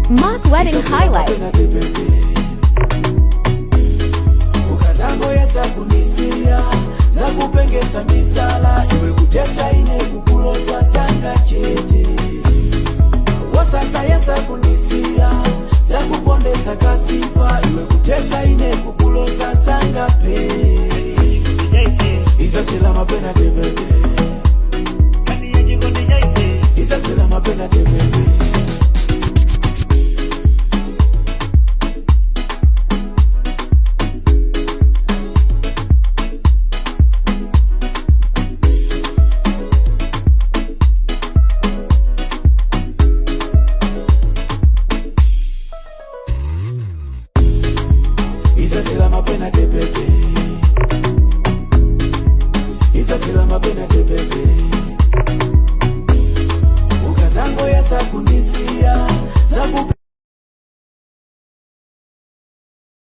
Mock wedding highlights. Ukazango yesa kunisia za kupengeza misala iwe kutesa ine kukuloza zanga chete wasasa yesa kunisia